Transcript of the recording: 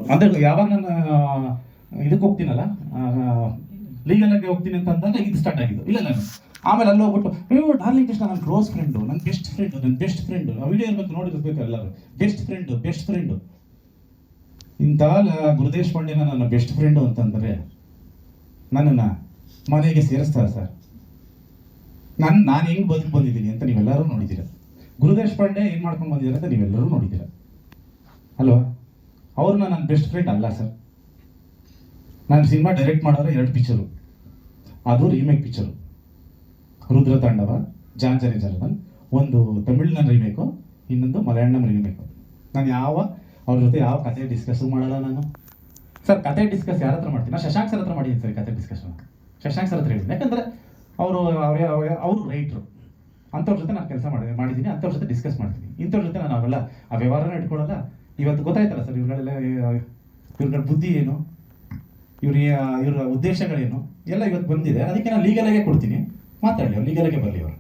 ಅಂದ್ರೆ ಯಾವಾಗ ನಾನು ಇದಕ್ಕೆ ಹೋಗ್ತೀನಲ್ಲ, ಲೀಗಲ್ ಆಗಿ ಹೋಗ್ತೀನಿ ಅಂತ ಅಂದಾಗ ಇದು ಸ್ಟಾರ್ಟ್ ಆಗಿದ್ದು. ಇಲ್ಲ ನಾನು ಆಮೇಲೆ ಅಲ್ಲಿ ಹೋಗ್ಬಿಟ್ಟು ಅಯ್ಯೋ ಡಾರ್ಲಿಂಗ್ ಕೃಷ್ಣ ನನ್ನ ಕ್ಲೋಸ್ ಫ್ರೆಂಡು, ನನ್ನ ಬೆಸ್ಟ್ ಫ್ರೆಂಡು ಆ ವಿಡಿಯೋ ಇರ್ಬೇಕು, ನೋಡಿರ್ಬೇಕು ಎಲ್ಲರೂ. ಬೆಸ್ಟ್ ಫ್ರೆಂಡು ಇಂಥ ಗುರುದೇಶ್ ಪಾಂಡೆನ ನನ್ನ ಬೆಸ್ಟ್ ಫ್ರೆಂಡು ಅಂತಂದರೆ ನನ್ನನ್ನು ಮನೆಗೆ ಸೇರಿಸ್ತಾರೆ ಸರ್. ನಾನು ಹೆಂಗೆ ಬದುಕು ಬಂದಿದ್ದೀನಿ ಅಂತ ನೀವೆಲ್ಲರೂ ನೋಡಿದ್ದೀರ. ಗುರುದೇಶ್ ಪಾಂಡೆ ಏನು ಮಾಡ್ಕೊಂಡು ಬಂದಿದ್ದಾರೆ ಅಂತ ನೀವೆಲ್ಲರೂ ನೋಡಿದ್ದೀರ ಅಲ್ವಾ? ಅವ್ರನ್ನ ನನ್ನ ಬೆಸ್ಟ್ ಫ್ರೆಂಡ್ ಅಲ್ಲ ಸರ್. ನಾನು ಸಿನಿಮಾ ಡೈರೆಕ್ಟ್ ಮಾಡೋರೆ 2 ಪಿಕ್ಚರು, ಅದು ರೀಮೇಕ್ ಪಿಕ್ಚರು, ರುದ್ರತಾಂಡವ, ಜಾಂಜರಿ ಜರದನ್. ಒಂದು ತಮಿಳ್ನ ರೀಮೇಕು, ಇನ್ನೊಂದು ಮಲಯಾಳಂ ರೀಮೇಕು. ನಾನು ಅವ್ರ ಜೊತೆ ಯಾವ ಕತೆ ಡಿಸ್ಕಸ್ಸು ಮಾಡಲ್ಲ ನಾನು ಸರ್. ಕತೆ ಡಿಸ್ಕಸ್ ಯಾರ ಹತ್ರ ಮಾಡ್ತೀನಿ? ನಾನು ಶಶಾಂಕ್ ಸರ್ ಹತ್ರ ಮಾಡಿದ್ದೀನಿ ಸರ್ ಕತೆ ಡಿಸ್ಕಷನ್. ಶಶಾಂಕ್ ಸರ್ ಹತ್ರ ಹೇಳಿದ್ದೀನಿ, ಯಾಕಂದರೆ ಅವರು ರೈಟ್ರು. ಅಂಥವ್ರ ಜೊತೆ ನಾನು ಕೆಲಸ ಮಾಡಿದ್ದೀನಿ, ಅಂಥವ್ರ ಜೊತೆ ಡಿಸ್ಕಸ್ ಮಾಡ್ತೀನಿ. ಇಂಥವ್ರ ಜೊತೆ ನಾನು ಅವೆಲ್ಲ ಆ ವ್ಯವಹಾರನ ಇಟ್ಕೊಳ್ಳಲ್ಲ. ಇವತ್ತು ಗೊತ್ತಾಯ್ತಲ್ಲ ಸರ್ ಇವ್ರುಗಳ ಬುದ್ಧಿ ಏನು, ಇವರ ಉದ್ದೇಶಗಳೇನು ಎಲ್ಲ ಇವತ್ತು ಬಂದಿದೆ. ಅದಕ್ಕೆ ನಾನು ಲೀಗಲಾಗೆ ಕೊಡ್ತೀನಿ, ಮಾತಾಡಲಿ, ಅವ್ರು ಲೀಗಲಾಗೆ ಬರಲಿ ಅವರು.